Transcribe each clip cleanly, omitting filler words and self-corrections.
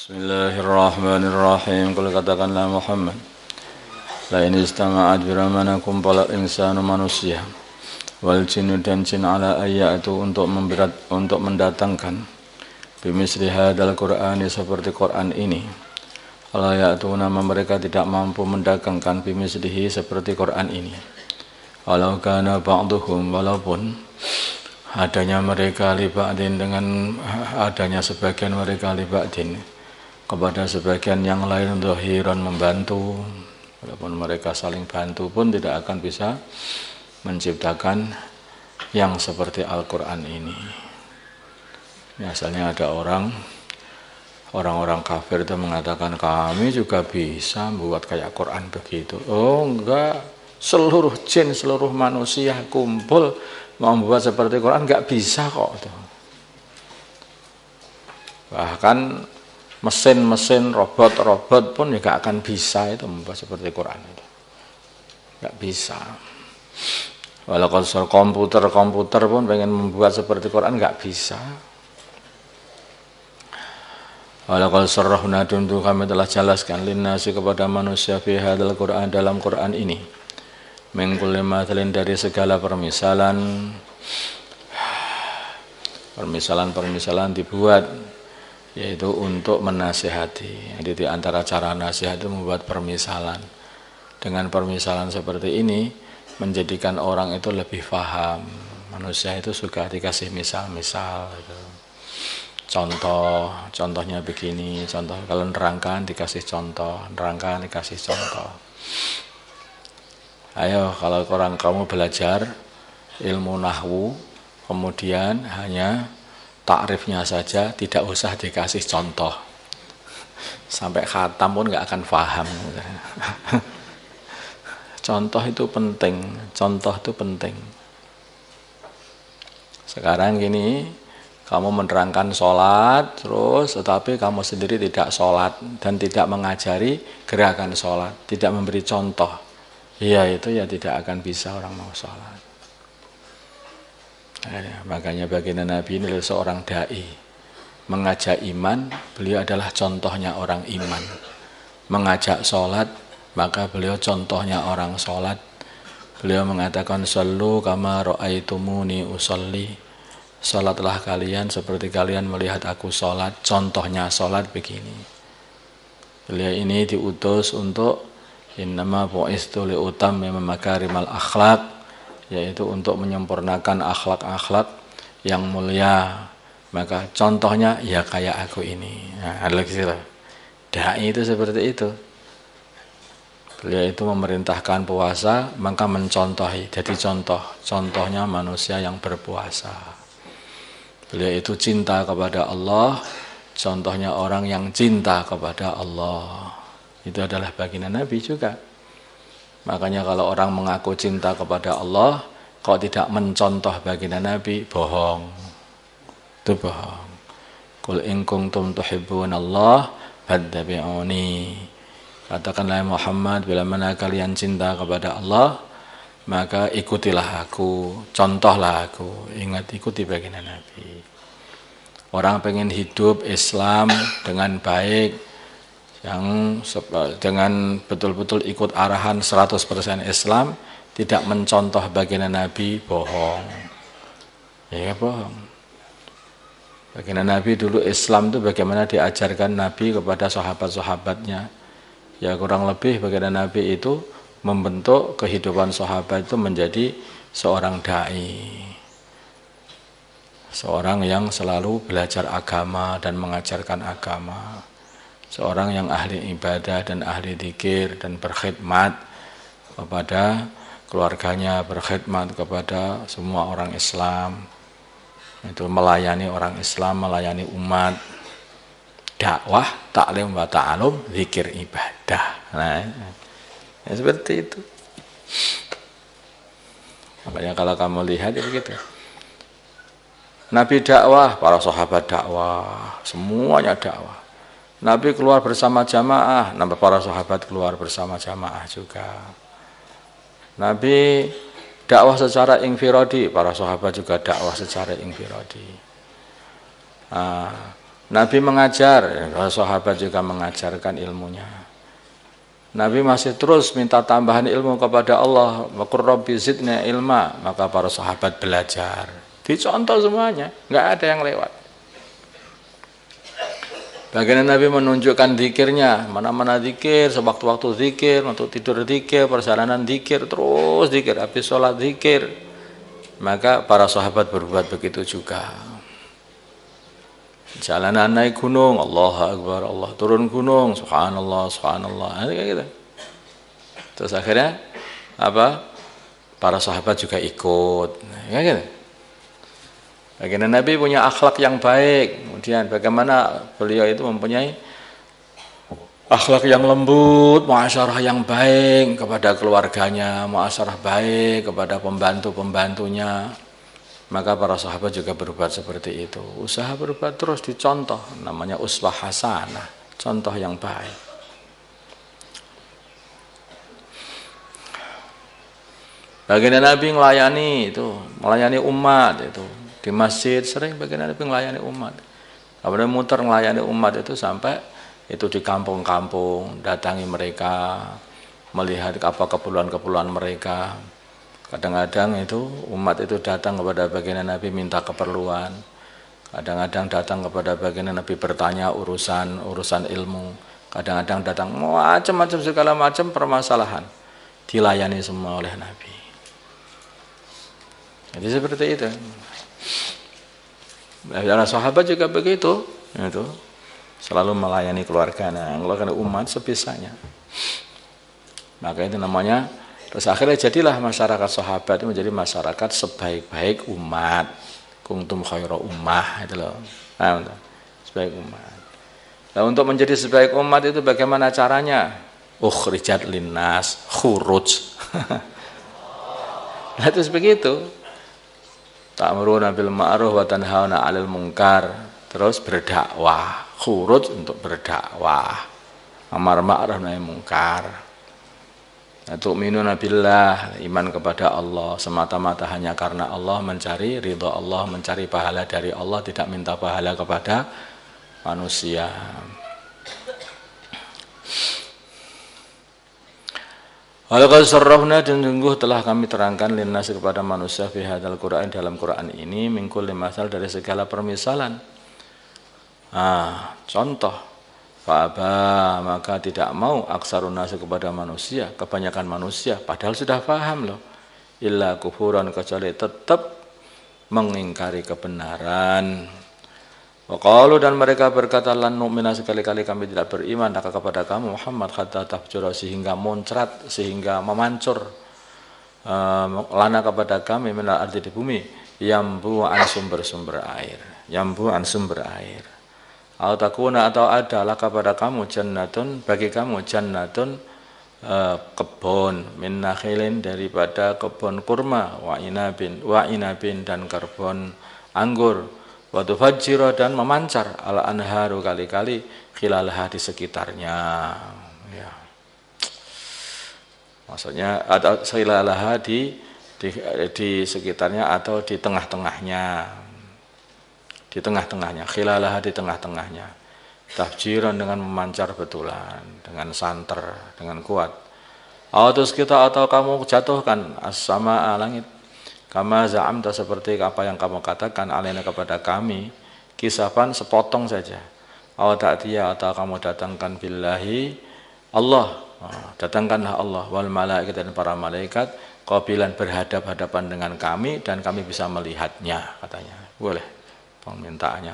Bismillahirrahmanirrahim. Kalau katakanlah Muhammad, la in istama'at biramanakum pala insanu manusia wal jinnu dan jin ala ayatu untuk mendatangkan bimisli hadal Qur'ani seperti Quran ini. Ala ya'tu nama mereka tidak mampu mendatangkan bimislihi seperti Quran ini. Walau kana ba'duhum, walaupun adanya mereka liba'din dengan adanya sebagian mereka liba'din kepada sebagian yang lain zahiran membantu, walaupun mereka saling bantu pun tidak akan bisa menciptakan yang seperti Al-Quran ini. Misalnya ada orang-orang kafir itu mengatakan kami juga bisa membuat kayak Quran begitu. Oh enggak, seluruh jin, seluruh manusia kumpul mau membuat seperti Quran enggak bisa kok. Bahkan mesin-mesin, robot-robot pun juga akan bisa itu membuat seperti Quran itu. Enggak bisa. Walaupun komputer pun pengen membuat seperti Quran enggak bisa. Walaupun sarrahna tuntu kami telah jelaskan linnasi kepada manusia fi hadzal Quran dalam Quran ini. Min kulli mathalin dari segala permisalan dibuat yaitu untuk menasihati. Jadi di antara cara nasihat itu membuat permisalan. Dengan permisalan seperti ini menjadikan orang itu lebih paham. Manusia itu suka dikasih misal-misal gitu. Contohnya begini, contoh kalau nerangkan dikasih contoh, Ayo kalau kamu belajar ilmu nahwu kemudian hanya takrifnya saja, tidak usah dikasih contoh. Sampai khatam pun nggak akan paham. Contoh itu penting. Sekarang gini, kamu menerangkan sholat, terus tetapi kamu sendiri tidak sholat dan tidak mengajari gerakan sholat, tidak memberi contoh. Iya itu ya tidak akan bisa orang mau sholat. Makanya baginda Nabi ini adalah seorang da'i. Mengajak iman, beliau adalah contohnya orang iman. Mengajak sholat, maka beliau contohnya orang sholat. Beliau mengatakan sallu kama ra'aitumuni usolli. Sholatlah kalian seperti kalian melihat aku sholat. Contohnya sholat begini. Beliau ini diutus untuk innama bu'istu li'utammima makarimal akhlaq, yaitu untuk menyempurnakan akhlak-akhlak yang mulia. Maka contohnya ya kayak aku ini. Nah, ada lagi dai itu seperti itu. Beliau itu memerintahkan puasa, maka mencontohi. Jadi contohnya manusia yang berpuasa. Beliau itu cinta kepada Allah, contohnya orang yang cinta kepada Allah. Itu adalah baginda Nabi juga. Makanya kalau orang mengaku cinta kepada Allah, kok tidak mencontoh baginda Nabi, bohong. Itu bohong. Qul in kuntum tuhibbunallah fattabi'uni. Katakanlah Muhammad, bila mana kalian cinta kepada Allah, maka ikutilah aku, contohlah aku. Ingat, ikuti baginda Nabi. Orang pengen hidup Islam dengan baik, yang dengan betul-betul ikut arahan 100% Islam, tidak mencontoh baginda Nabi, bohong. Ya bohong. Baginda Nabi dulu Islam itu bagaimana diajarkan Nabi kepada sahabat-sahabatnya. Ya kurang lebih baginda Nabi itu membentuk kehidupan sahabat itu menjadi seorang dai. Seorang yang selalu belajar agama dan mengajarkan agama. Seorang yang ahli ibadah dan ahli dzikir dan berkhidmat kepada keluarganya, berkhidmat kepada semua orang Islam. Itu melayani orang Islam, melayani umat. Dakwah, taklim wa ta'alum, zikir ibadah. Nah, ya seperti itu. Makanya kalau kamu lihat itu gitu. Nabi dakwah, para sahabat dakwah, semuanya dakwah. Nabi keluar bersama jamaah, para sahabat keluar bersama jamaah juga. Nabi dakwah secara infiradi, para sahabat juga dakwah secara infiradi. Nabi mengajar, para sahabat juga mengajarkan ilmunya. Nabi masih terus minta tambahan ilmu kepada Allah. Wa qur rabbi zidni ilma, maka para sahabat belajar. Dicontoh semuanya, nggak ada yang lewat. Bagian Nabi menunjukkan zikirnya, mana-mana zikir, sewaktu-waktu zikir, untuk tidur zikir, perjalanan zikir, terus zikir, habis sholat zikir. Maka para sahabat berbuat begitu juga. Jalanan naik gunung, Allahu Akbar, Allah, turun gunung, subhanallah, subhanallah, kayak gitu. Terus akhirnya apa? Para sahabat juga ikut, kayak gitu. Baginda Nabi punya akhlak yang baik. Kemudian bagaimana beliau itu mempunyai akhlak yang lembut, muasyarah yang baik kepada keluarganya, muasyarah baik kepada pembantu-pembantunya. Maka para sahabat juga berbuat seperti itu. Usaha berbuat terus dicontoh, namanya uswah hasanah, contoh yang baik. Baginda Nabi melayani umat itu. Di masjid sering bagian Nabi melayani umat. Kemudian muter melayani umat itu sampai itu di kampung-kampung, datangi mereka, melihat apa keperluan-keperluan mereka. Kadang-kadang itu umat itu datang kepada baginda Nabi minta keperluan. Kadang-kadang datang kepada baginda Nabi bertanya urusan ilmu. Kadang-kadang datang macam-macam segala macam permasalahan. Dilayani semua oleh Nabi. Jadi seperti itu. Para sahabat juga begitu, itu selalu melayani keluarganya, umat sebisanya. Maka itu namanya. Terus akhirnya jadilah masyarakat sahabat itu menjadi masyarakat sebaik-baik umat. Kuntum khairu ummah itu loh. Nah, sebaik umat. Nah, untuk menjadi sebaik umat itu bagaimana caranya? Ukhrijat linnas khuruj. Nah, itu begitu. Ta'muruna bil ma'ruf wa tanhauna 'anil munkar. Terus berdakwah, khuruj untuk berdakwah. Amar ma'ruf nahi munkar. Tu'minuna billah, iman kepada Allah semata-mata hanya karena Allah, mencari ridha Allah, mencari pahala dari Allah, tidak minta pahala kepada manusia. Walaqad sarrafna, dan sungguh telah kami terangkan linnas kepada manusia fi hadzal Qur'an, dalam Quran ini, min kulli masal, dari segala permisalan. Contoh, fa'aba, maka tidak mau aksarun nas kepada manusia, kebanyakan manusia, padahal sudah paham loh. Illa kufuran, kecuali tetap mengingkari kebenaran. Waqalu, dan mereka berkata, lan nu'mina, sekali-kali kami tidak beriman maka kepada kamu Muhammad, hatta tafjura, sehingga muncrat, sehingga memancur lana kepada kami minal ardi, di bumi, yambu an sumber-sumber air, yambu an sumber air. Au takuna, atau adalah kepada kamu jannatun, bagi kamu jannatun, kebun, min nakhilin, daripada kebun kurma, wa inabin dan kebun anggur, wa tufajjira, dan memancar al anharu, kali-kali, khilalaha, di sekitarnya, ya. Maksudnya atau khilalaha di sekitarnya atau di tengah-tengahnya. Di tengah-tengahnya, khilalaha, di tengah-tengahnya. Tafjiran, dengan memancar betulan, dengan santer, dengan kuat. Atau kamu jatuhkan as-samaa, langit, kama za'amta, seperti apa yang kamu katakan, alaina, kepada kami, kisafan, sepotong saja. Atau kamu datangkan billahi, Allah, datangkanlah Allah, wal malaikat, dan para malaikat, qabilan, berhadap-hadapan dengan kami, dan kami bisa melihatnya, katanya. Boleh permintaannya.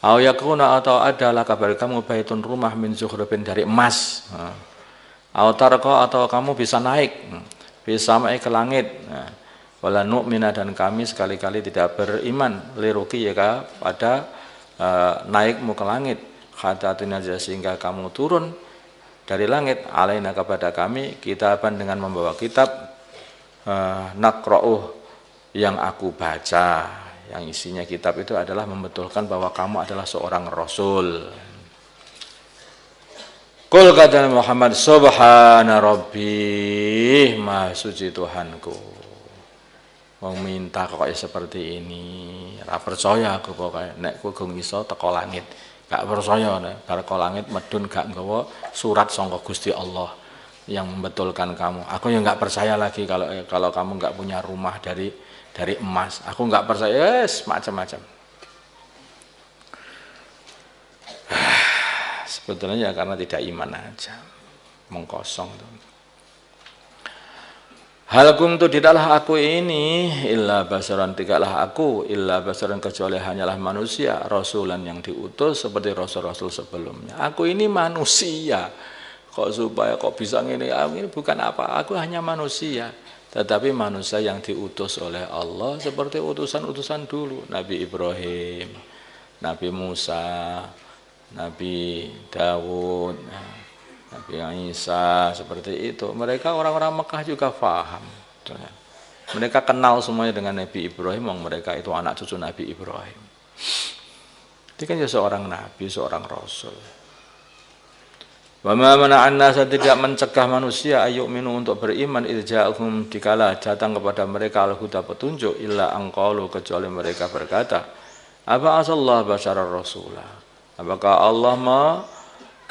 Atau adalah kabar kamu baitun, rumah, min zukhrufin, dari emas. Atau kamu bisa naik, bisa naik ke langit. Wala nu'mina, dan kami sekali-kali tidak beriman, liruqiyaka, pada naikmu ke langit, hatta tunazila, sehingga kamu turun dari langit, alaina, kepada kami, kitaban, dengan membawa kitab, naqra'uh, yang aku baca, yang isinya kitab itu adalah membetulkan bahwa kamu adalah seorang rasul. Qul, kata Muhammad, subhana rabbi, maha suci Tuhanku. Minta kok seperti ini, ora percaya aku pokoknya nek kowe gong iso teko langit gak percaya bar ka langit medun gak nggawa surat saka Gusti Allah yang membetulkan kamu. Aku ya nggak percaya lagi kalau kamu nggak punya rumah dari emas. Aku nggak percaya, yes, macam-macam. Sebetulnya ya karena tidak iman aja, mengkosong tuh. Hal kuntu tidaklah aku ini illa basaran, tidaklah aku illa basaran kecuali hanyalah manusia, rasulan yang diutus seperti rasul-rasul sebelumnya. Aku ini manusia. Kok supaya kok bisa ngene, ini bukan apa, aku hanya manusia. Tetapi manusia yang diutus oleh Allah seperti utusan-utusan dulu, Nabi Ibrahim, Nabi Musa, Nabi Dawud, Nabi Isa, seperti itu. Mereka orang-orang Mekah juga paham. Mereka kenal semuanya dengan Nabi Ibrahim, mereka itu anak cucu Nabi Ibrahim. Itu kan ya seorang nabi, seorang rasul. Wa ma mana'an nasa, tidak mencegah manusia ayyuk minu untuk beriman irja'hum dikala datang kepada mereka al-huda petunjuk illa angqalu, kecuali mereka berkata apa asallah basyarar rasulah, apakah Allah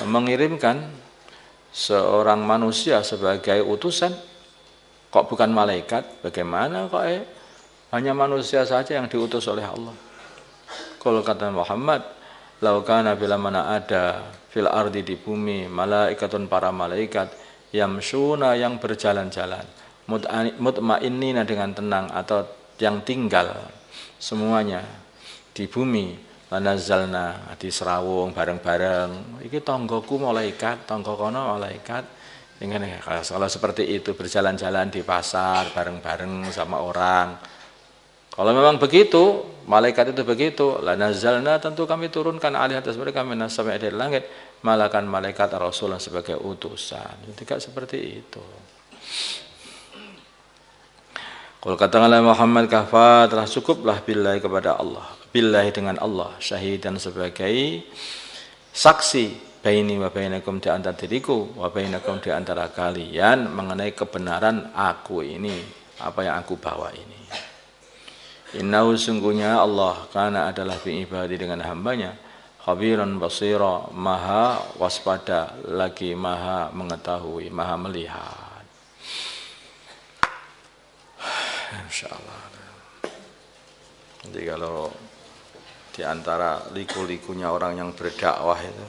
mengirimkan seorang manusia sebagai utusan, kok bukan malaikat? Bagaimana kok hanya manusia saja yang diutus oleh Allah? Kalau kata Muhammad, lau kana bila mana ada fil ardi, di bumi, malaikatun, para malaikat, yamsuna, yang berjalan-jalan, mutmainnina, dengan tenang, atau yang tinggal semuanya di bumi, lanazzalna, di serawung bareng-bareng, iki tanggoku malaikat, tanggo kono malaikat. Kalau seperti itu berjalan-jalan di pasar bareng-bareng sama orang, kalau memang begitu, malaikat itu begitu, lanazzalna, tentu kami turunkan alih atas mereka minas sama'i, dari langit, malakan malaikat rasul sebagai utusan. Tidak seperti itu. Kalau katakanlah Muhammad kafa, telah cukuplah billahi, kepada Allah, billahi dengan Allah, syahidan, sebagai saksi, baini wa bainakum, di antara diriku, wa bainakum, di antara kalian, mengenai kebenaran aku ini, apa yang aku bawa ini. Innahu, sungguhnya Allah, kana adalah bi ibadi, dengan hambanya, khabiran basira, maha waspada, lagi maha mengetahui, maha melihat. Insyaallah. Jadi kalau di antara liku-likunya orang yang berdakwah itu,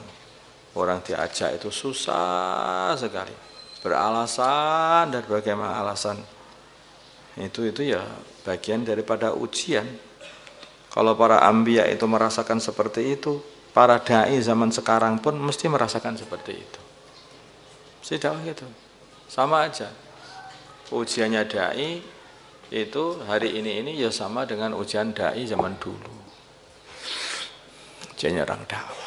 orang diajak itu susah sekali, beralasan dan bagaimana alasan. Itu ya bagian daripada ujian. Kalau para anbiya itu merasakan seperti itu, para dai zaman sekarang pun mesti merasakan seperti itu. Tidak gitu, sama aja. Ujiannya dai itu hari ini ya sama dengan ujian dai zaman dulu. Ujiannya orang dakwah.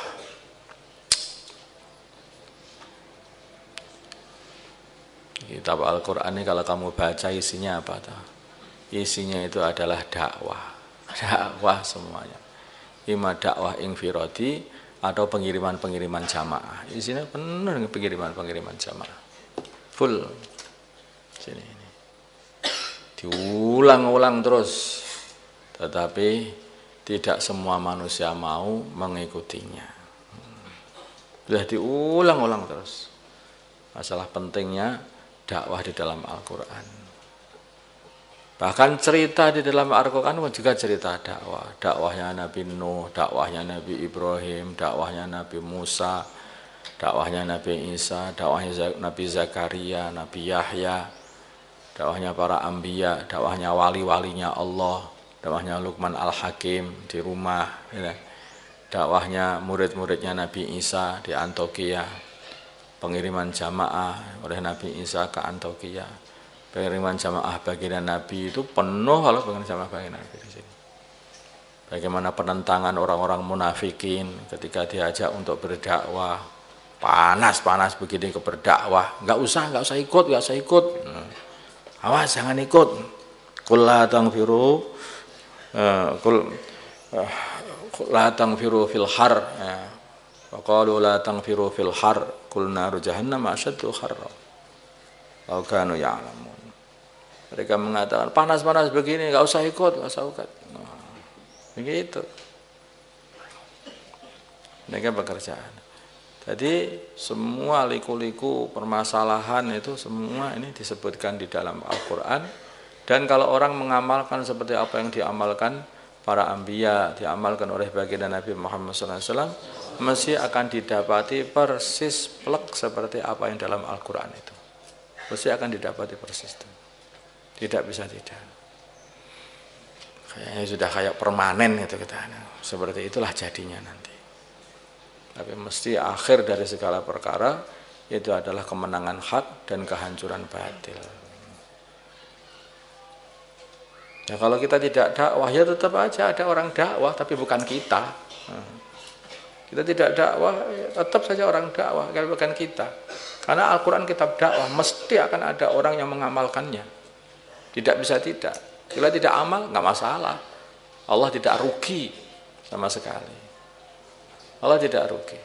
Kitab Al-Quran ini kalau kamu baca isinya apa tuh? Isinya itu adalah dakwah. Dakwah semuanya. Ima dakwah infiradi atau pengiriman-pengiriman jamaah. Isinya penuh dengan pengiriman-pengiriman jamaah. Full. Sini ini. Diulang-ulang terus. Tetapi tidak semua manusia mau mengikutinya. Sudah diulang-ulang terus. Masalah pentingnya dakwah di dalam Al-Quran. Bahkan cerita di dalam Al-Quran juga cerita dakwah. Dakwahnya Nabi Nuh, dakwahnya Nabi Ibrahim, dakwahnya Nabi Musa, dakwahnya Nabi Isa, dakwahnya Nabi Zakaria, Nabi Yahya, dakwahnya para anbiya, dakwahnya wali-walinya Allah, dakwahnya Luqman Al-Hakim di rumah, dakwahnya murid-muridnya Nabi Isa di Antioquia, pengiriman jamaah oleh Nabi Isa ke Antioquia, pengiriman jamaah baginda Nabi itu penuh kalau pengiriman jamaah baginda Nabi di sini. Bagaimana penentangan orang-orang munafikin ketika diajak untuk berdakwah, panas begini ke berdakwah, nggak usah ikut, awas jangan ikut. Qul la tangfiru fil har. Wa qalu la tangfiru fil har qul naru jahannam asyaddu harra law kanu ya'lamun. Mereka mengatakan panas begini enggak usah ikut. Begitu. Ini kan pekerjaan. Jadi semua liku-liku permasalahan itu semua ini disebutkan di dalam Al-Quran. Dan kalau orang mengamalkan seperti apa yang diamalkan para anbiya, diamalkan oleh baginda Nabi Muhammad SAW, mesti akan didapati persis plek seperti apa yang dalam Al-Quran itu. Mesti akan didapati persis itu. Tidak bisa tidak. Kayaknya sudah kayak permanen itu kita. Seperti itulah jadinya nanti. Tapi mesti akhir dari segala perkara itu adalah kemenangan hak dan kehancuran batil. Ya kalau kita tidak dakwah ya tetap aja ada orang dakwah tapi bukan kita. Kita tidak dakwah tetap saja orang dakwah kalau bukan kita. Karena Al-Quran kitab dakwah mesti akan ada orang yang mengamalkannya. Tidak bisa tidak. Bila tidak amal nggak masalah. Allah tidak rugi sama sekali. Allah tidak rugi.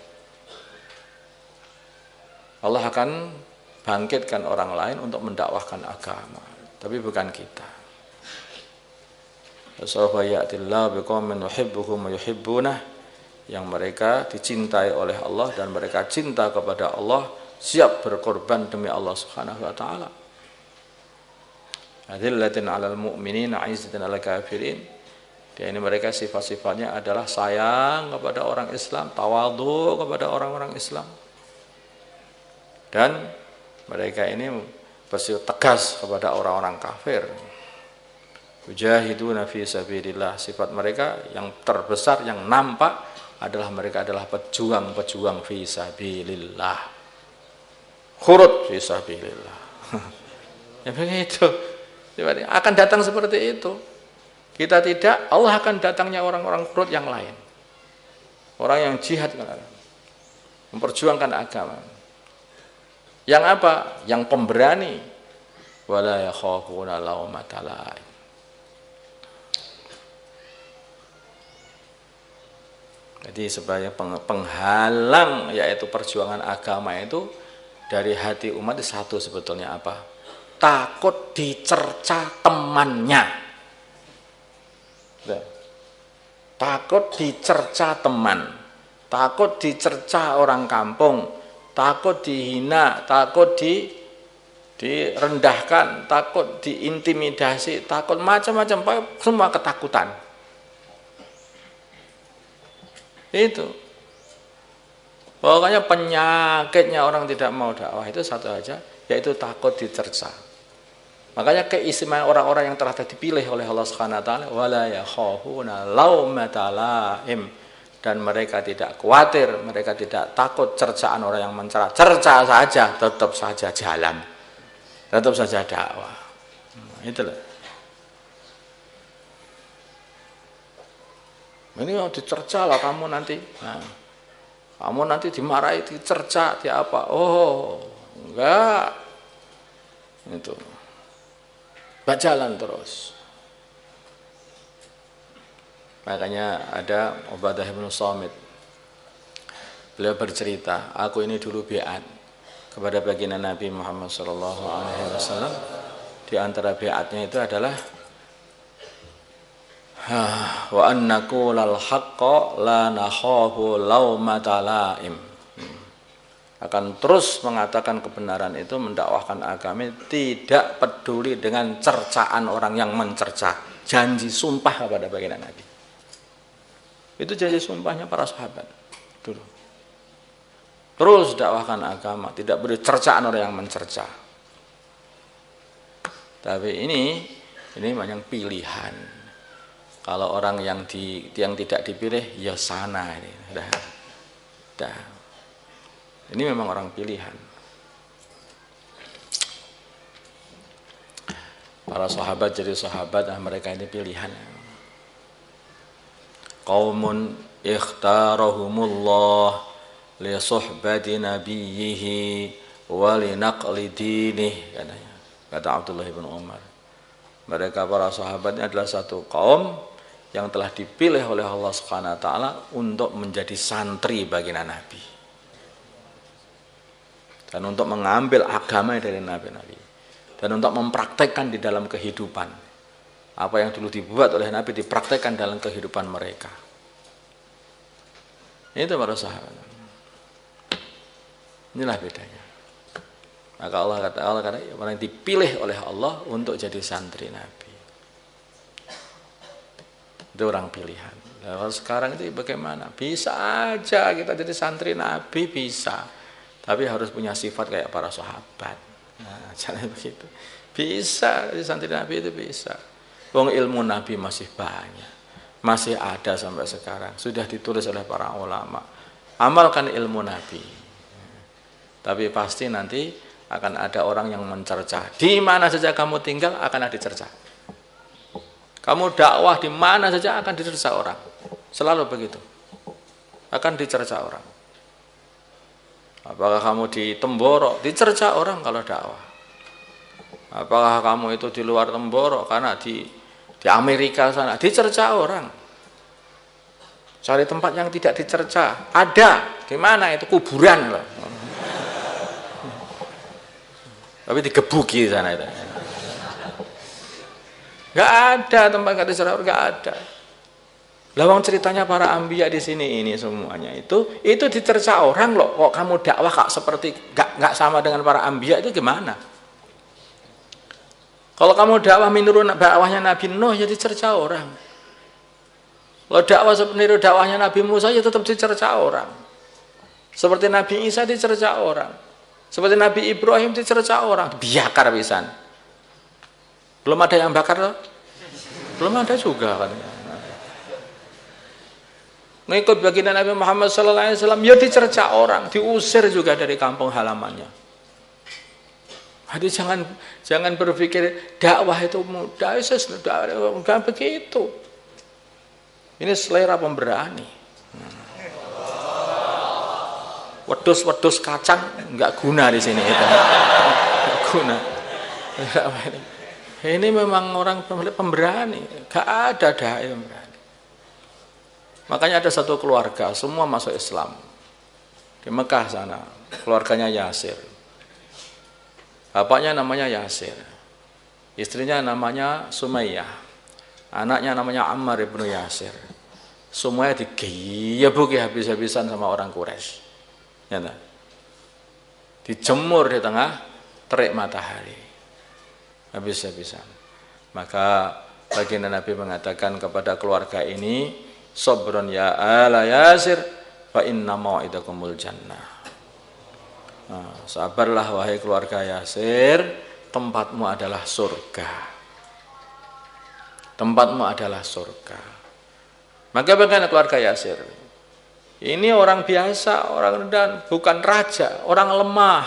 Allah akan bangkitkan orang lain untuk mendakwahkan agama, tapi bukan kita. Sawfa ya'tillahu biqaumin yuhibbuhum wa yuhibbunah, yang mereka dicintai oleh Allah dan mereka cinta kepada Allah, siap berkorban demi Allah Subhanahu wa taala. Adillatin 'alal mu'minin 'izzatin 'alal kafirin. Dia ini mereka sifat-sifatnya adalah sayang kepada orang Islam, tawadhu kepada orang-orang Islam. Dan mereka ini bersikap tegas kepada orang-orang kafir. Mujahiduna fi sabilillah. Sifat mereka yang terbesar, yang nampak adalah mereka adalah pejuang-pejuang fi sabilillah. Khurut fi sabilillah. Ya begitu. Akan datang seperti itu. Kita tidak, Allah akan datangnya orang-orang khurut yang lain. Orang yang jihad, memperjuangkan agama. Yang apa? Yang pemberani. Wala yakhafuna laumata laim. Jadi sebagai penghalang yaitu perjuangan agama itu dari hati umat itu satu sebetulnya apa? Takut dicerca temannya. Takut dicerca teman, takut dicerca orang kampung, takut dihina, takut direndahkan, takut diintimidasi, takut macam-macam, semua ketakutan. Itu pokoknya penyakitnya orang tidak mau dakwah itu satu aja, yaitu takut dicerca. Makanya keistimewaan orang-orang yang telah dipilih oleh Allah Subhanahu wa taala, wala yakhafuna laumata laim, dan mereka tidak khawatir, mereka tidak takut cercaan orang yang mencela. Cerca saja, tetap saja jalan. Tetap saja dakwah. Itulah. Ini mau dicerca lah kamu nanti. Nah, kamu nanti dimarahi, dicerca, di apa? Oh, enggak. Itu. Jalan terus. Makanya ada Ubadah bin Samit. Beliau bercerita, aku ini dulu biat kepada baginda Nabi Muhammad SAW. Di antara biatnya itu adalah wa annaqulal haqqa la nakhafu laumata laim. Akan terus mengatakan kebenaran itu, mendakwahkan agama, tidak peduli dengan cercaan orang yang mencerca. Janji sumpah kepada baginda Nabi. Itu janji sumpahnya para sahabat dulu. Terus dakwahkan agama, tidak beri cercaan orang yang mencerca. Tapi ini banyak pilihan. Kalau orang yang tidak dipilih, ya sana ini. Dah. Ini memang orang pilihan. Para sahabat jadi sahabat, mereka ini pilihan. Qaumun ikhtarahumullah li suhbati nabiyhi wa li naqli dinih, katanya. Kata Abdullah bin Umar. Mereka para sahabatnya adalah satu kaum yang telah dipilih oleh Allah Subhanahu wa taala untuk menjadi santri baginda Nabi. Dan untuk mengambil agama dari Nabi-Nabi. Dan untuk mempraktekkan di dalam kehidupan. Apa yang dulu dibuat oleh Nabi dipraktekkan dalam kehidupan mereka. Itu para sahabat. Inilah bedanya. Maka Allah kata orang yang dipilih oleh Allah untuk jadi santri Nabi. Itu orang pilihan. Nah, kalau sekarang itu bagaimana? Bisa aja kita jadi santri Nabi, bisa. Tapi harus punya sifat kayak para sahabat. Nah, jangan begitu. Bisa, jadi santri Nabi itu bisa. Wong ilmu Nabi masih banyak. Masih ada sampai sekarang. Sudah ditulis oleh para ulama. Amalkan ilmu Nabi. Tapi pasti nanti akan ada orang yang mencerca. Di mana saja kamu tinggal akan ada dicerca. Kamu dakwah di mana saja akan dicerca orang. Selalu begitu. Akan dicerca orang. Apakah kamu di Temboro, dicerca orang kalau dakwah. Apakah kamu itu di luar Temboro, karena di Amerika sana, dicerca orang. Cari tempat yang tidak dicerca. Ada. Di mana itu? Kuburan loh. Tapi digebuki sana itu. Gak ada tempat gak dicerca, gak ada. Lawang ceritanya para ambiya di sini ini semuanya itu dicerca orang loh. Kok kamu dakwah kak seperti gak sama dengan para ambiya itu gimana? Kalau kamu dakwah meniru dakwahnya Nabi Nuh ya dicerca orang. Kalau dakwah meniru dakwahnya Nabi Musa ya tetap dicerca orang. Seperti Nabi Isa dicerca orang. Seperti Nabi Ibrahim dicerca orang. Biakar pisan. Belum ada yang bakar loh? Belum ada juga kan. Ngikut baginda Nabi Muhammad SAW ya dicerca orang, diusir juga dari kampung halamannya. Jadi jangan berpikir dakwah itu mudah, enggak begitu. Ini selera pemberani. Wedus kacang enggak guna di sini itu. Enggak guna. Ini memang orang pemberani, enggak ada dai pemberani. Makanya ada satu keluarga semua masuk Islam. Di Mekah sana, keluarganya Yasir. Bapaknya namanya Yasir, istrinya namanya Sumayyah, anaknya namanya Ammar ibnu Yasir. Semuanya digebuki habis-habisan sama orang Quraisy. Ya, dijemur di tengah terik matahari, habis-habisan. Maka baginda Nabi mengatakan kepada keluarga ini, "Sabrun ya ala Yasir, fa inna mau'idakumul jannah." Nah, sabarlah wahai keluarga Yasir, tempatmu adalah surga. Tempatmu adalah surga. Maka bagaimana keluarga Yasir? Ini orang biasa, orang rendah, bukan raja, orang lemah.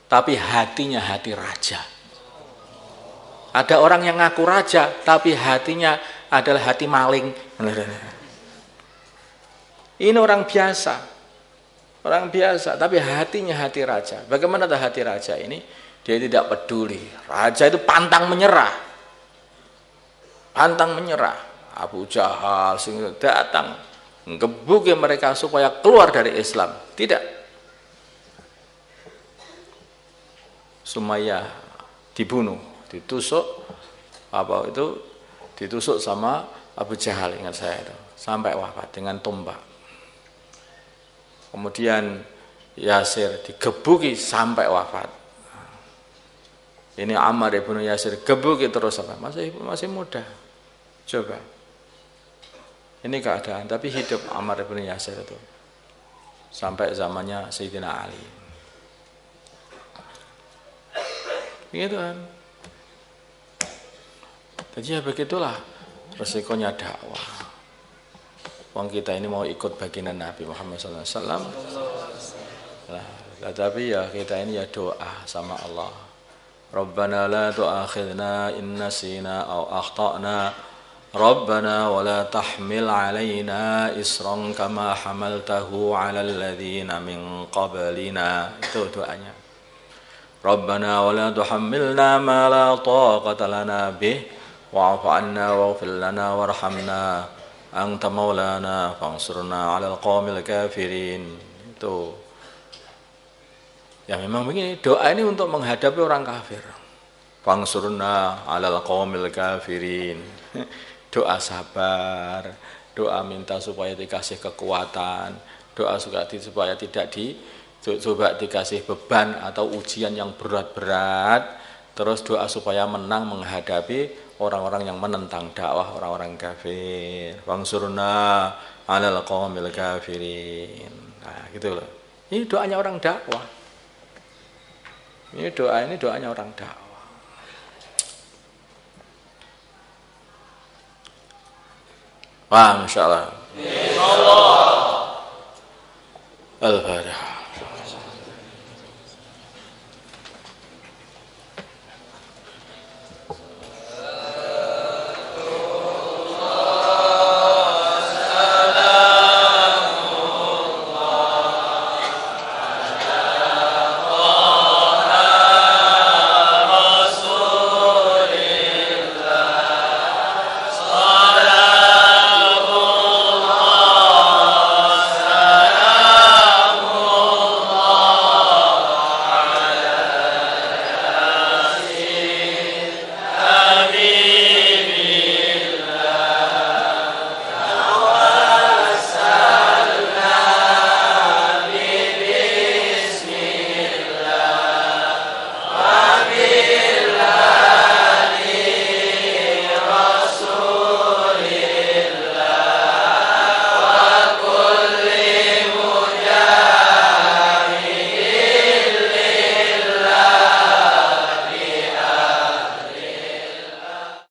Tapi hatinya hati raja. Ada orang yang ngaku raja, tapi hatinya adalah hati maling. Ini orang biasa. Orang biasa, tapi hatinya hati raja. Bagaimana hati raja ini? Dia tidak peduli. Raja itu pantang menyerah. Pantang menyerah. Abu Jahal datang ngebuki mereka supaya keluar dari Islam. Tidak. Sumayyah dibunuh, ditusuk ditusuk sama Abu Jahal, ingat saya itu, sampai wafat dengan tombak. Kemudian Yasir digebuki sampai wafat. Ini Ammar ibnu Yasir gebuki terus apa? Masih muda. Coba. Ini keadaan, tapi hidup Ammar ibnu Yasir itu sampai zamannya Sayyidina Ali. Begitu kan? Jadi ya begitulah resikonya dakwah. Wong kita ini mau ikut baginda Nabi Muhammad SAW. Tapi ya kita ini ya doa sama Allah. Rabbana la tu'akhidna in nasina aw akhtana. Rabbana wa la tahmil alaina isran kama hamaltahu ala alladhina min qablina. Itu doanya. Rabbana wa la tuhammilna ma la taqata lana bih wa'fu 'anna waghfir lana warhamna. Anta maulana fangsurna 'alal qaumil kafirin. Itu ya memang begini, doa ini untuk menghadapi orang kafir. Fangsurna 'alal qaumil kafirin. Doa sabar, doa minta supaya dikasih kekuatan, doa supaya tidak coba dikasih beban atau ujian yang berat-berat, terus doa supaya menang menghadapi orang-orang yang menentang dakwah, orang-orang kafir. Wangsurna 'alal qaumil kafirin. Nah, gitu loh. Ini doanya orang dakwah. Ini doanya orang dakwah. Wah, Masya Allah. Al-Fatihah.